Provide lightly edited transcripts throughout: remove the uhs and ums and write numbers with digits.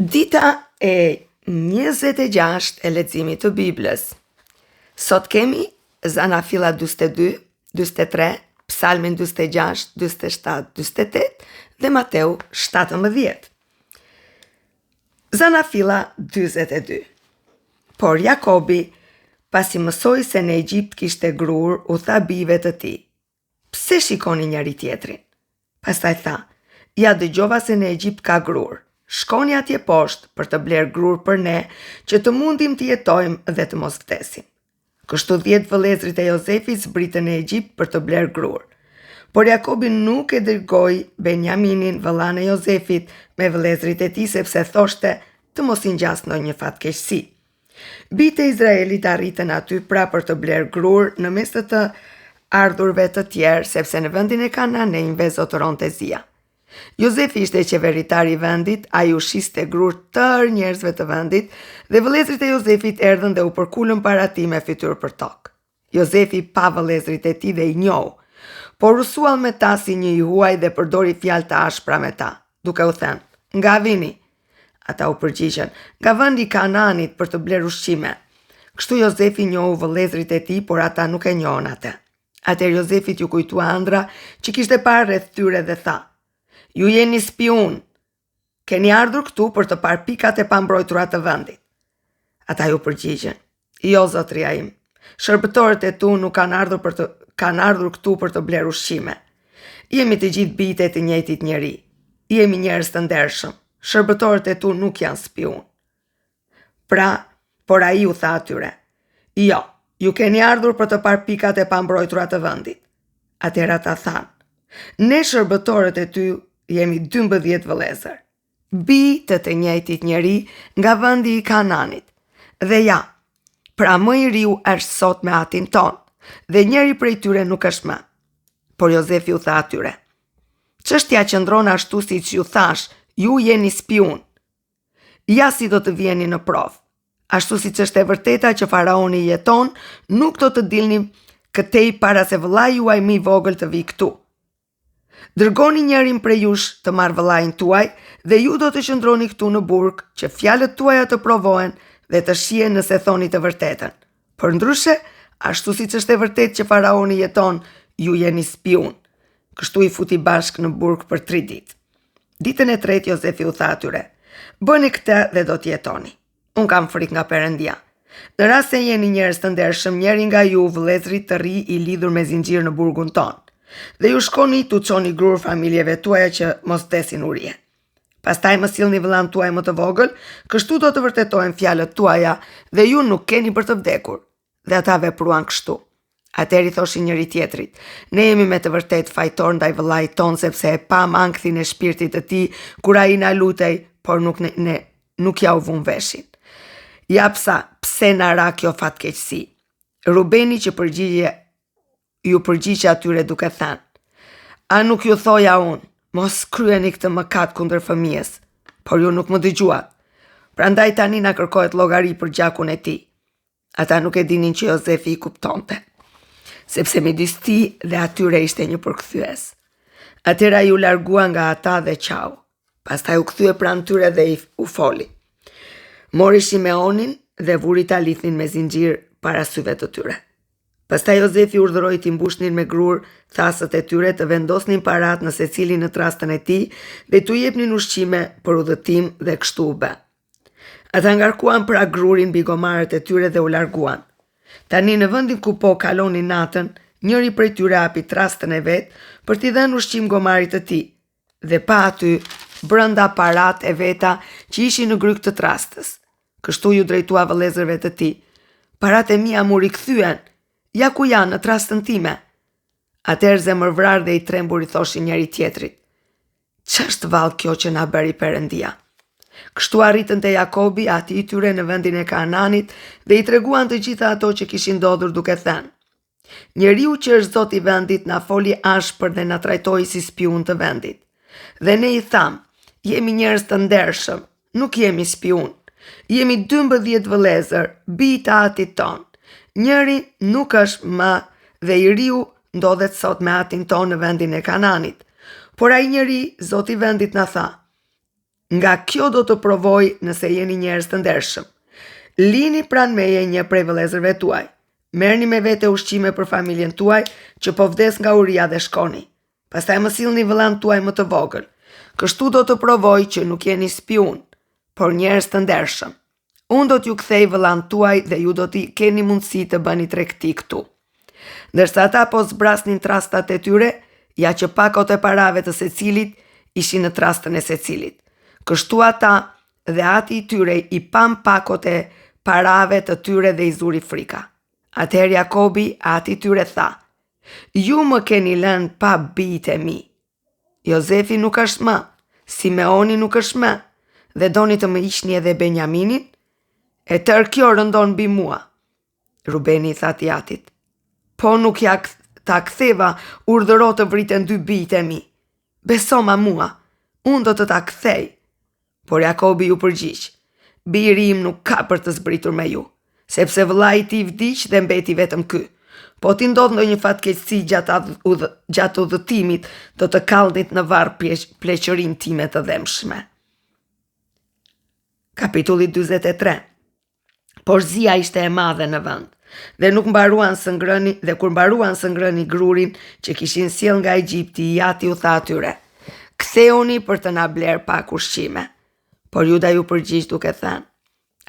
Dita e 26 e leximit të Biblës. Sot kemi Zanafilla 42, 43, Psalmin 46, 47, 48 dhe Mateu 17. Zanafilla 42. Por Jakobi, pasi mësoi se në Egjipt kishte grur, u tha bijve të tij: "Pse shikoni njëri tjetrin?" Pastaj tha: "Ja dëgjova se në Egjipt ka grur. Shkoni atje poshtë për të bler grur për ne, që të mundim të jetojmë dhe të mos vdesim." Kështu 10 vëllezrit e Jozefit zbritën në Egjipt për të bler grur. Por Jakobi nuk e dërgoi Benjaminin, vëllain e Jozefit, me vëllezrit e tij, sepse thoshte të mos i ngjas ndonjë fatkeqësi. Bijtë e Izraelit arritën aty pra për të bler grur në mes të ardhurve të tjerë, sepse në vendin e Kananejve zotëronte zia. Jozefi ishte qeveritar i vendit, ai ushqiste grur tërë njerëzve të vendit, dhe vëllezrit e Jozefit erdhën dhe u përkulën para tij me fytyrë për tokë. Jozefi pa vëllezrit e tij dhe i njohu, por u suall me ta si një i huaj dhe përdori fjalë të ashpra me ta, duke u thënë: "Nga vini?" Ata u përgjigjen: "Nga vendi i Kananit për të bler ushqime." Kështu Jozefi njohu vëllezrit e tij, por ata nuk e njohën atë. Atëherë Jozefit ju kujtua ëndra që kishte parë rreth tyre dhe tha: "Ju jeni spiun. Keni ardhur këtu për të parë pikat e pambrojtura të vendit." Ata ju përgjigjen: "Jo, zotëria im. Shërbëtorët e tu nuk kanë ardhur këtu për të bler ushqime. Jemi të gjithë bijtë e të njëjtit njeri. Jemi njerëz të ndershëm. Shërbëtorët e tu nuk janë spiun." Por ai u tha atyre: "Jo, ju keni ardhur për të parë pikat e pambrojtura të vendit." Atëherë ata thanë: "Ne shërbëtorët e ty jemi 12 vëllezër, bijtë të njëjtit njeri nga vendi i Kananit. Dhe ja, pra më i riu është sot me atin ton, dhe njëri prej tyre nuk është më." Por Jozefi u tha atyre: "Çështja qëndron ashtu siç ju thash, ju jeni spiun. Ja si do të vjeni në provë. Ashtu siç është e vërteta që faraoni jeton, nuk do të dilni këtej para se vëllai juaj më i vogël të vijë këtu. Dërgoni njërin prej jush të marrë vëllain tuaj, dhe ju do të qëndroni këtu në burg, që fjalët tuaja të provohen dhe të shihen nëse thoni të vërtetën. Por ndryshe, ashtu siç është e vërtetë që faraoni jeton, ju jeni spiun." Kështu i futi bashkë në burg për 3 ditë. Ditën e tretë Jozefi u tha atyre: "Bëni këtë dhe do të jetoni. Unë kam frikë nga Perëndia. Në rast se jeni njerëz të ndershëm, njëri nga ju, vëllezrit të ri, i lidhur me zinxhir në burgun ton, dhe ju shkoni tu çoni grur familjeve tuaja që mos vdesin urije. Pastaj më sillni vëllain tuaj më të vogël, kështu do të vërtetohen fjalët tuaja dhe ju nuk keni për të vdekur." Dhe ata vepruan kështu. Atëherë i thoshin njëri tjetrit: "Ne jemi me të vërtet fajtor ndaj vëllait ton, sepse e pam ankthin e shpirtit të tij kur ai na lutej, por nuk ja u vun veshin. Japsa, pse na ra kjo fatkeqësi?" Rubeni që ju përgjigje atyre duke thënë: "A nuk ju thoja unë, mos kryeni këtë mëkat kundër fëmijës, por ju nuk më dëgjuat. Prandaj tani na kërkohet llogari për gjakun e tij." Ata nuk e dinin që Jozefi i kuptonte, sepse midis tij dhe atyre ishte një përkthyes. Atëherë ai u largua nga ata dhe qau. Pastaj u kthye pranë tyre dhe u foli. Mori Shimeonin dhe vuri ta lidhnin me zinxhir para syve të tyre. Pastaj Jozefi urdhëroi t'i mbushnin me grur thasët e tyre, të vendosnin parat në secilin në trastën e tij dhe t'u jepnin ushqime për udhëtim, dhe kështu u bë. Ata ngarkuan pra grurin mbi gomarët e tyre dhe u larguan. Tani në vendin ku po kalonin natën, njëri prej tyre hapi trastën e vet për t'i dhënë ushqim gomarit të tij, dhe pa aty brenda parat e veta që ishin në gryk të trastës. Kështu ju drejtua vëllezërve të tij: "Parat e mia mu rikthyen. Ja ku janë, në trastën time." Atëherë zemërvrar dhe i trembur i thoshin njëri tjetrit: "Ç'është vallë kjo që na bëri Perëndia?" Kështu arritën te Jakobi, ati i tyre në vendin e Kananit, dhe i treguan të gjitha ato që kishin ndodhur, duke thënë: "Njeriu që është zoti i vendit na foli ashpër dhe na trajtoi si spiun të vendit. Dhe ne i tham: jemi njerëz të ndershëm, nuk jemi spiun. Jemi 12 vëllezër, bijtë të atit ton. Njëri nuk është më, dhe i riu ndodhet sot me atin ton në vendin e Kananit. Por ai njeri, zoti i vendit na tha: Nga kjo do të provoj nëse jeni njerëz të ndershëm. Lini pranë meje një prej vëllezërve tuaj. Merrni me vete ushqime për familjen tuaj që po vdes nga uria dhe shkoni. Pastaj më sillni vëllan tuaj më të vogël. Kështu do të provoj që nuk jeni spiun, por njerëz të ndershëm. Unë do t'ju kthej vëllan tuaj dhe ju do t'i keni mundësi të bëni tregti këtu. Ndërsa ata po zbrasnin trastat e tyre, ja që pakot e parave të secilit ishin në trastën e secilit. Kështu ata dhe ati i tyre i pam pakot e parave të tyre dhe i zuri frika. Atëherë Jakobi ati i tyre tha: "Ju më keni lënë pa bijtë e mi. Jozefi nuk është më, Simeoni nuk është më, dhe doni të më hiqni edhe Benjaminin? E tërë kjo rëndon mbi mua." Rubeni i tha atit: "Po nuk ja ta ktheva urdhëro të vriten 2 bijtë e mi. Beso ma mua, unë do të ta kthej." Por Jakobi ju përgjigj: "Biri im nuk ka për të zbritur me ju, sepse vëllai i tij vdiq dhe mbeti vetëm ky. Po ti ndodh ndonjë fatkeqësi gjatë udhëtimit, do të kallnit në varr pleqërinë time të dhëmshme." Kapitulli 43. Por zia ishte e madhe në vend, dhe nuk mbaruan së ngrëni, dhe kur mbaruan së ngrëni grurin që kishin sjell nga Egjipti, Jati u tha atyre: "Ktheuni për të na bler pak ushqime." Por Juda ju përgjigj duke thënë: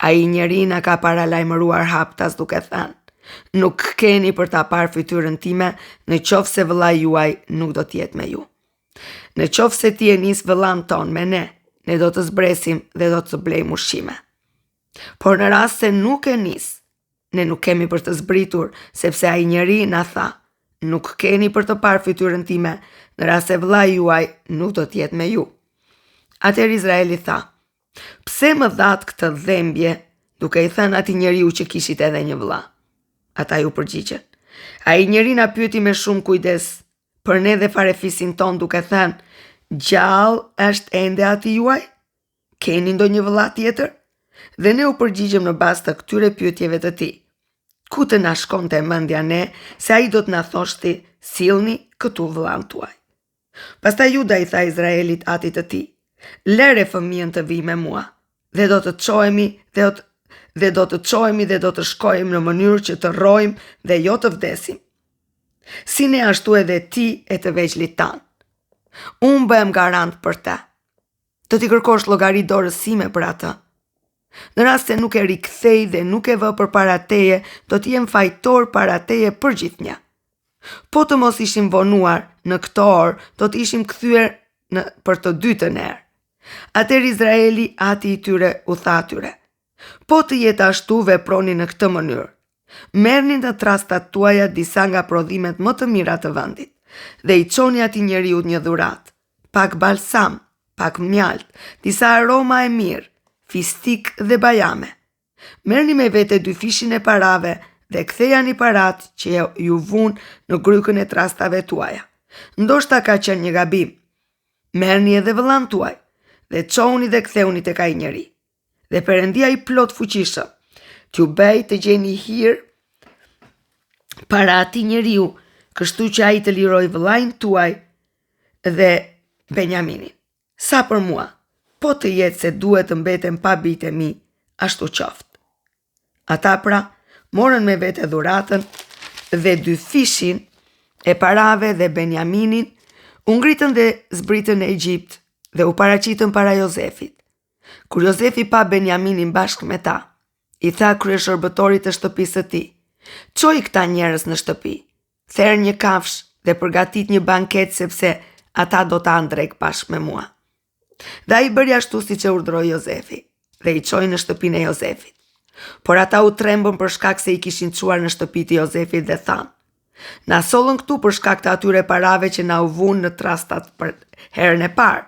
"Ai njeri na ka paralajmëruar haptas duke thënë: Nuk keni për ta parë fytyrën time, në qoftë se vëllai juaj nuk do t'jetë me ju. Në qoftë se ti e nis vëllan ton me ne do të zbresim dhe do të blejmë ushqime. Por në rast se nuk e nis, ne nuk kemi për të zbritur, sepse ai njeri na tha: Nuk keni për të parë fytyrën time, në rast se vëllai juaj nuk do t'jetë me ju." Atëherë Izraeli tha: "Pse më dhat këtë dhembje, duke i thënë atij njeriu që kishit edhe një vëlla?" Ata ju përgjigjen: "Ai njeri na pyeti me shumë kujdes për ne dhe farefisin ton duke thënë: Gjallë është ende ati juaj? Keni ndonjë vëlla tjetër?" Dhe ne u përgjigjëm në bazë të këtyre pyetjeve të tij. Ku të na shkonte mendja ne se ai do të na thoshte: "Sillni këtu vëllan tuaj." Pastaj Juda i tha Izraelit atit të tij: "Lere fëmijën të vijë me mua, dhe do të çohemi dhe do të shkojmë në mënyrë që të rrojmë dhe jo të vdesim. Si ne ashtu edhe ti e të veçlit tanë. Unë bëhem garant për te. Do t'i kërkosh llogari dorës sime për atë. Në rast se nuk e rikthej dhe nuk e vë përpara teje, do t'jem fajtor para teje për gjithnjë. Po të mos ishim vonuar në këtë orë, do t'ishim kthyer për të dytën herë." Atëherë Izraeli ati i tyre u tha atyre: "Po të jetë ashtu, veproni në këtë mënyrë. Merrni në trastat tuaja disa nga prodhimet më të mira të vendit, dhe i çoni atij njeriu një dhuratë: pak balsam, pak mjalt, disa aroma e mirë, fistik dhe bajame. Merrni me vete 2 fishin e parave dhe kthejani parat që ju vun në grykën e trastave tuaja. Ndoshta ka qenë një gabim. Merrni edhe vëllan tuaj dhe çohuni dhe ktheuni tek ai njeri. Dhe Perëndia i plot fuqishëm t'ju bëj të gjeni hir para atij njeriu, kështu që ai të liroj vëllain tuaj dhe Benjaminin. Sa për mua, po të jetë se duhet të mbetem pa bijtë e mi, ashtu qoftë." Ata pra morën me vete dhuratën dhe 2 fishin e parave dhe Benjaminin, u ngritën dhe zbritën në Egjipt dhe u paraqitën para Jozefit. Kur Jozefi pa Benjaminin bashkë me ta, i tha kryeshërbëtorit të shtëpisë së tij: "Çoj këta njerëz në shtëpi, therr një kafsh dhe përgatit një banket, sepse ata do ta ndrek bashkë me mua." Dhe ai bëri ashtu siç e urdhëroi Jozefi, dhe i çoi në shtëpinë e Jozefit. Por ata u trembën për shkak se i kishin çuar në shtëpinë e Jozefit dhe thanë: "Na sollën këtu për shkak të atyre parave që na u vunë në trastat për herën e parë,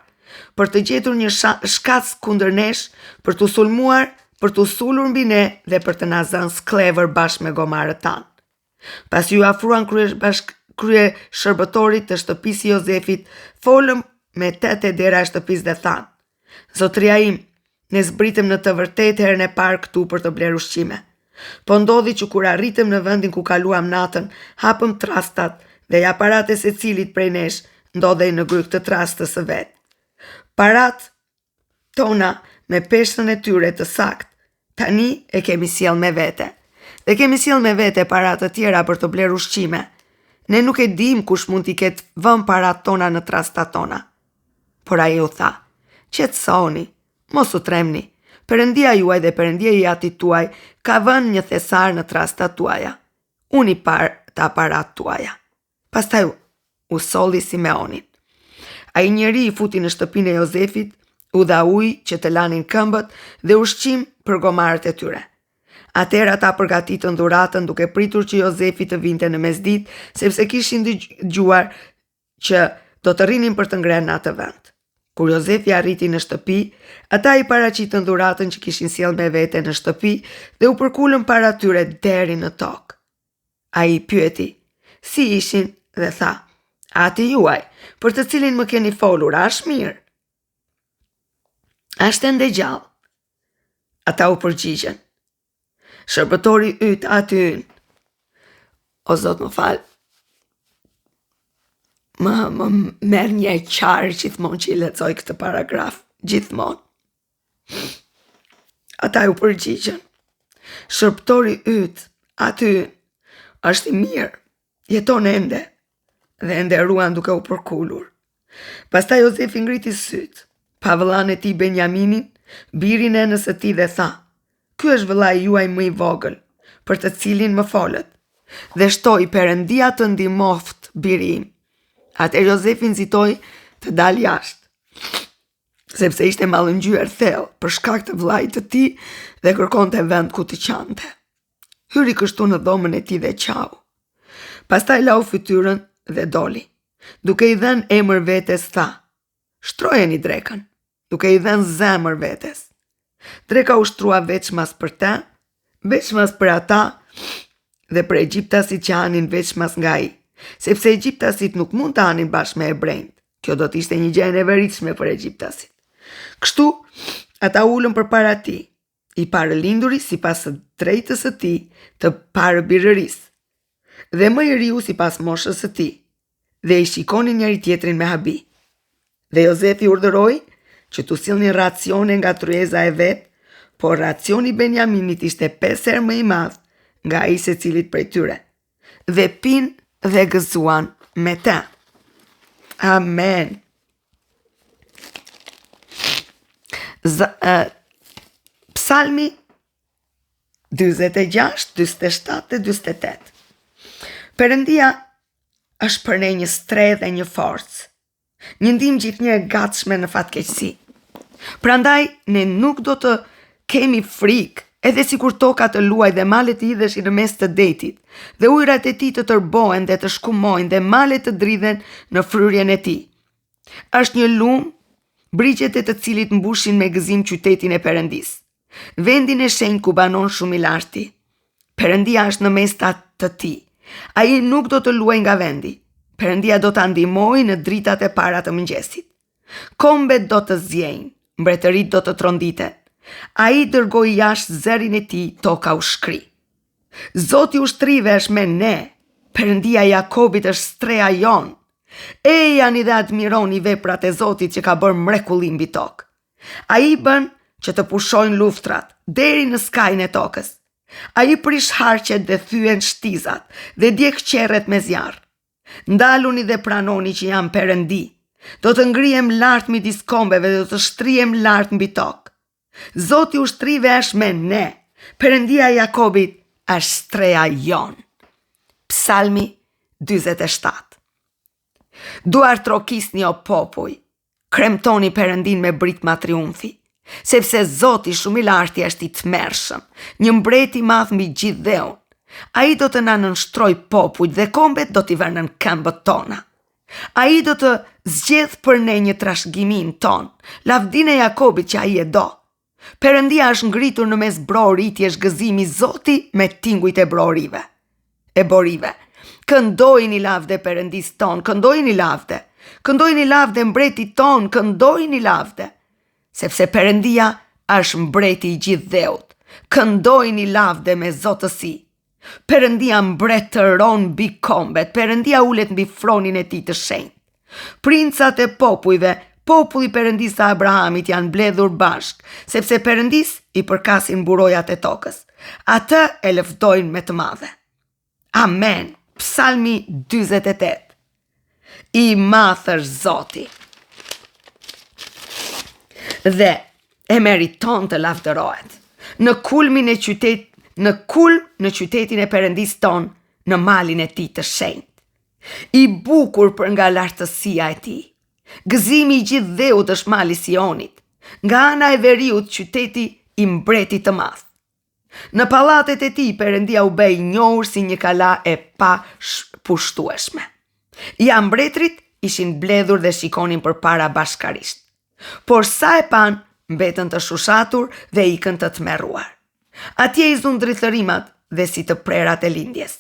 për të gjetur një shkac kundër nesh, për të sulmuar, për të sulur mbi ne dhe për të na zënë sklevër bashkë me gomarët tanë." Pas ju afruan krye shërbëtorit të shtëpisë Jozefit, folëm me 8 dera e shtëpisë dhe thanë: "Zotria im, ne zbritëm në të vërtetë herën e parë këtu për të bler ushqime. Po ndodhi që kur arritëm në vendin ku kaluam natën, hapëm trastat dhe ja parat e secilit prej nesh ndodhej në gryk të trastës së vet. Parat tona me peshën e tyre të sakt, tani e kemi sjell me vete. Dhe kemi sjell me vete para të tjera për të bler ushqime. Ne nuk e dim kush mund t'i ketë vën parat tona në trastat tona. Por ai u tha, qetësoni, mos u tremni. Perëndia juaj dhe Perëndia i atit tuaj ka vënë një thesar në trastat tuaja. Unë i par të aparat tuaja. Pastaj u solli Simeonin. Ai njeri i futi në shtëpinë e Jozefit, u dha ujë që të lanin këmbët dhe ushqim për gomarët e tyre. Atëherë ata përgatitën dhuratën duke pritur që Jozefi të vinte në mesditë, sepse kishin dëgjuar që do të rrinin për të ngrënë në atë vend. Kur Jozefi arriti në shtëpi, ata i paraqitën dhuratën që kishin sjellë me vete në shtëpi dhe u përkulën para tyre deri në tokë. Ai i pyeti, si ishin, dhe tha, ati juaj, për të cilin më keni folur, është mirë? Ashtë ende gjallë. Ata u përgjigjen. Shërbëtori yt aty ynë. O Zot më fal. Më merr një qarë gjithmonë që i lexoj këtë paragraf, gjithmonë. Ata u përgjigjen. Shërbëtori yt aty ynë është i mirë, jeton ende, dhe ende ruan duke u përkullur. Pastaj Jozefi ngriti syt, pa vëllain e tij Benjaminin, birin e nësë tij dhe tha, ky është vëllai juaj më i vogël, për të cilin më folët, dhe shtoi Perëndia të ndihmoft biri im. Atëherë Jozefi nxitoi të dalë jashtë, sepse ishte mallëngjyer thellë për shkak të vllait të tij dhe kërkonte vend ku të qante. Hyri kështu në dhomën e tij dhe qau. Pastaj lau fytyrën dhe doli. Duke i dhënë emër vetes tha, shtrojeni drekën, duke i dhënë zemër vetes. Dreka u shtrua veçmas për te, veçmas për ata dhe për egjiptasit që hanin veçmas nga ai, sepse egjiptasit nuk mund të hanin bashkë me hebrejt. Kjo do të ishte një gjë e neveritshme për egjiptasit. Kështu, ata ulën përpara tij, i parë linduri sipas së drejtës së tij, të parë birërisë, dhe më i riu sipas moshës së tij, dhe i shikonin njëri tjetrin me habi. Dhe Jozefi urdhëroi që t'u sillnin racione nga tryeza e vet, por racioni i Benjaminit ishte 5 herë më i madh nga ai secilit prej tyre. Dhe pinë dhe gëzuan me te. Amen. Psalmi 46, 47 dhe 48. Perëndia është për ne një strehë dhe një forcë, një ndihmë gjithnjë e gatshme në fatkeqësi. Prandaj ne nuk do të kemi frikë, edhe sikur toka të luaj dhe malet të hidheshin në mes të detit, dhe ujërat e tij të tërbohen dhe të shkumojnë dhe malet të dridhen në fryrjen e tij. Është një lumë, brigjet e të cilit mbushin me gëzim qytetin e Perëndisë, vendin e shenjtë ku banon shumë i larti. Perëndia është në mes të tij. Ai nuk do të luajë nga vendi. Perëndia do ta ndihmojë në dritat e para të mëngjesit. Kombet do të zjejnë, mbretërit do të tronditen. Ai dërgoi jashtë zërin e tij, toka u shkri. Zoti ushtrive është me ne. Perëndia e Jakobit është streha jon. Ejani dhe admironi veprat e Zotit që ka bërë mrekulli mbi tokë. Ai bën që të pushojnë luftrat deri në skajin e tokës. Ai prish harqet dhe thyen shtizat dhe djeg qerret me zjarr. Ndaluni dhe pranoni që jam Perëndi. Do të ngrihem lart midis kombeve dhe do të shtrihem lart mbi tokë. Zoti ushtrive është me ne. Perëndia e Jakobit është streha jon. Psalmi 47. Duar trokisni o popuj, kremtoni Perëndin me britma triumfi, sepse Zoti shumë i larti është i tmerrshëm, një mbret i madh mbi gjithë dheun. Ai do të na nënshtrojë popujt dhe kombet do t'i vënë në këmbët tona. Ai do të zgjedh për ne një trashëgimin ton, lavdinë e Jakobit që ai e do. Perëndia është ngritur në mes broritjesh, gëzimi Zoti me tingujt e brorive. E borive. Këndojini lavde Perëndis ton, këndojini lavde. Këndojini lavde mbretit ton, këndojini lavde. Sepse Perëndia është mbreti i gjithë dheut. Këndojini lavde me zotësi. Perëndia mbretëron mbi kombet, Perëndia ulet mbi fronin e tij të shenjtë. Princat e popujve populli Perëndis të Abrahamit janë mbledhur bashk, sepse Perëndis i përkasin burojat e tokës. Atë e lëvdojnë me të madhe. Amen. Psalmi 48. I madh është Zoti dhe e meriton të lavdërohet. Në kulm në qytetin e Perëndis ton, në malin e tij të shenjtë. I bukur për nga lartësia e tij. Gëzimi i gjithë dheut është mali Sionit, nga ana e veriut qyteti i mbretit të madh. Në pallatet e tij Perëndia u bë i njohur si një kala e pa pushtueshme. Ja mbretrit ishin mbledhur dhe shikonin përpara bashkarisht. Por sa e pan, mbetën të shushatur dhe ikën të tmerruar. Atje i zun drithërimat dhe si të prerat e lindjes.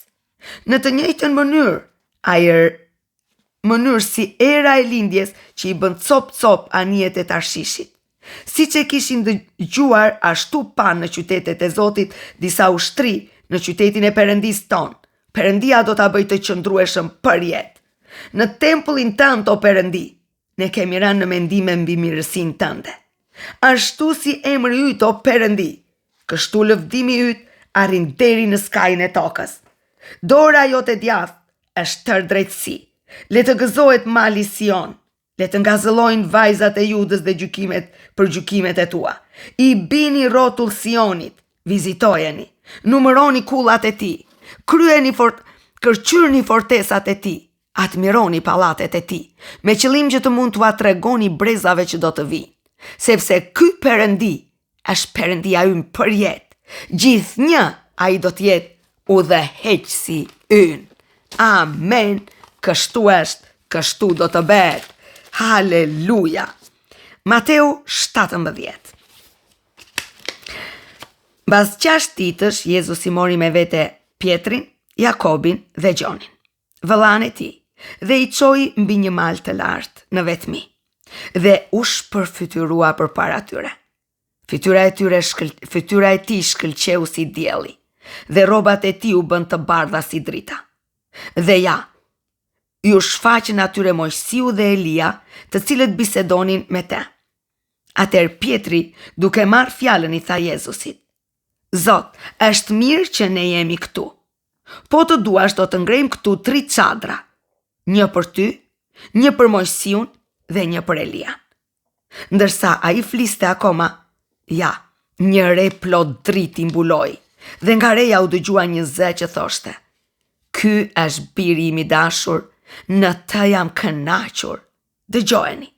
Në të njëjtën mënyrë si era e lindjes që i bën cop anijet e Tarshishit. Siç e kishin dëgjuar, ashtu pan në qytetet e Zotit disa ushtri në qytetin e Perëndis ton. Perëndia do ta bëjë të qëndrueshëm për jetë. Në tempullin tënd, o Perëndi, ne kemi rënë në mendime mbi mirësinë tënde. Ashtu si emri yt, o Perëndi, kështu lëvdimi yt arrin deri në skajin e tokës. Dora jote djathtë është tër drejtësi. Le të gëzohet mali Sion. Le të ngazëllojnë vajzat e Judës dhe për gjykimet e tua. I bini rrotull Sionit, vizitojeni, numëroni kullat e tij, kërqyrni fortesat e tij, admironi pallatet e tij, me qëllim që të mund t'ua tregoni brezave që do të vinë, sepse ky Perëndi është Perëndia ynë për jetë. Gjithnjë ai do të jetë udhëheqësi ynë. Amen. Kështu është, kështu do të bëhet. Haleluja. Mateu 17. Mbas 6 ditësh, Jezusi mori me vete Pjetrin, Jakobin dhe Gjonin, vëllain e tij, dhe i çoi mbi një mal të lartë në vetmi, dhe u shpërfytyrua përpara tyre. Fytyra e tij shkëlqeu si dielli, dhe rrobat e tij u bën të bardha si drita. Dhe ja, ju shfaqën atyre Mojsiu dhe Elia, të cilët bisedonin me te. Atëherë Pjetri, duke marrë fjalën, i tha Jezusit: Zot, është mirë që ne jemi këtu. Po të duash, do të ngrejmë këtu 3 çadra, një për ty, një për Mojsiun dhe një për Elian. Ndërsa ai fliste akoma, ja, një re plot driti mbuloi, dhe nga reja u dëgjua një zë që thoshte: Ky është biri im i dashur, në të jam kënaqur. Dëgjojeni.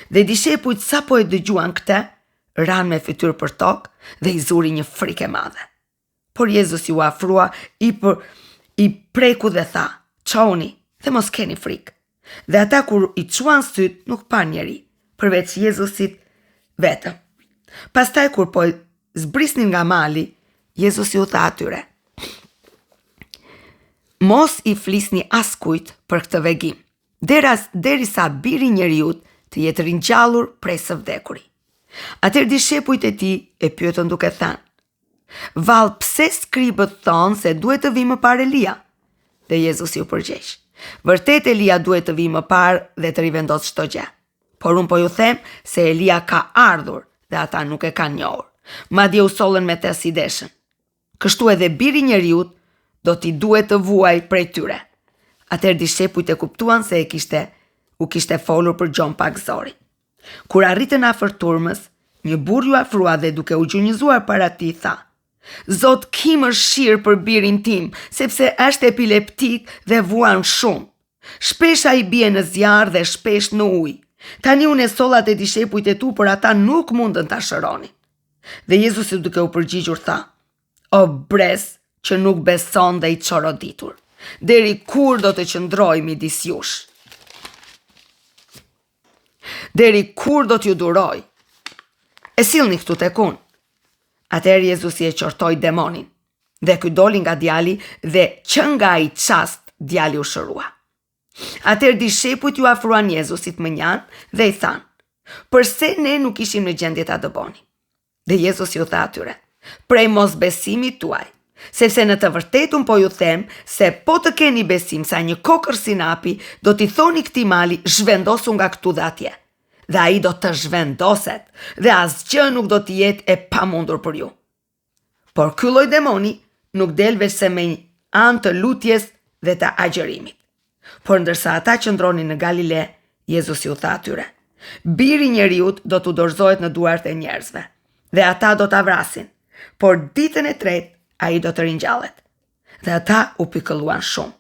Dhe dishepujt sa po e dëgjuan këtë, ranë me fytyrë për tokë dhe i zuri një frikë e madhe. Por Jezusi u afrua, i preku dhe tha: Çoni dhe mos keni frikë. Dhe ata kur i çuan syt, nuk pa njeri, përveç Jezusit vetëm. Pastaj kur po zbrisnin nga mali, Jezusi u tha atyre: Mos i flisni askujt për këtë vegim, derisa biri njeriut të jetë ringjallur prej së vdekuri. Atëherë dishepujt e tij e pyetën duke thënë: Vallë, pse skribët thonë se duhet të vi më parë Elia? Dhe Jezusi u përgjigj: Vërtet Elia duhet të vi më parë dhe të rivendos çdo gjë. Por unë po ju them se Elia ka ardhur dhe ata nuk e kanë njohur. Madje u sollën me të si deshën. Kështu edhe biri njeriut do t'i duhet të vuaj prej tyre. Atëherë dishepujt e kuptuan se u kishte folur për gjon pak zori. Kur arritën afër turmës, një burr ju afrua dhe duke u gjunjëzuar para tij tha: Zot, ki mëshirë për birin tim, sepse është epileptik dhe vuan shumë. Shpesh ai bie në zjarr dhe shpesh në ujë. Tani unë e solla te dishepujt e tu, por ata nuk mundën ta shëronin. Dhe Jezusi duke u përgjigjur tha: O brez që nuk beson dhe i çoroditur, deri kur do të qëndroj midis jush? Deri kur do t'ju duroj? E sillni këtu tek unë. Atëherë Jezusi e qortoi demonin, dhe ky doli nga djali dhe që nga ai çast djali u shërua. Atëherë dishepujt ju afruan Jezusit më njanë dhe i thanë: Përse ne nuk ishim në gjendje ta dëbonim? Dhe Jezusi u tha atyre: Prej mosbesimit tuaj, sepse në të vërtetën po ju them se po të keni besim sa një kokër sinapi, do t'i thoni këtij mali: zhvendosu nga këtu dhe atje, dhe ai do të zhvendoset dhe asgjë nuk do të jetë e pamundur për ju. Por ky lloj demoni nuk del veç se me anë të lutjes dhe të agjërimit. Por ndërsa ata qëndronin në Galile, Jezusi u tha atyre: Biri i njeriut do t'u dorëzohet në duart e njerëzve, dhe ata do ta vrasin, por ditën e tretë ai do të ringjallet. Dhe ata u pikëlluan shumë.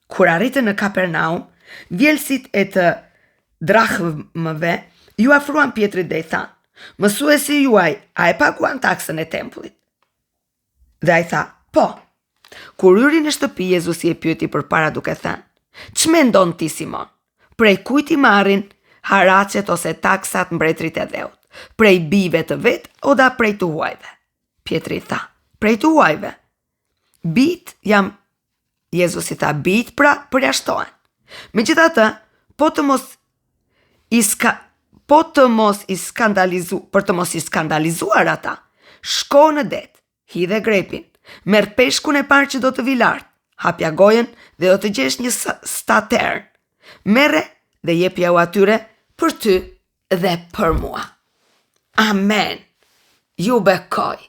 Kur arritën në Kapernaum, vjelësit e të drahmëve ju afruan Pjetrit dhe i thanë: Mësuesi juaj, a e paguan taksën e tempullit? Dhe ai tha: Po. Kur hyri në shtëpi, Jezusi e pyeti përpara duke thënë: Ç'mendon ti, Simon? Prej kujt i marrin haracet ose taksat mbretërit e dheut? Prej bijve të vet o da prej të huajve? Pjetri tha: Prej të huajve. Bijt jam. Jezusi tha: Bijt pra përjashtohen. Megjithatë, për të mos i skandalizuar ata, shko në det, hidhe grepin, merr peshkun e parë që do të vi lart, hapja gojen dhe do të gjesh një statern. Merre dhe jepja u atyre për ty dhe për mua. Amen. Ju bekoj.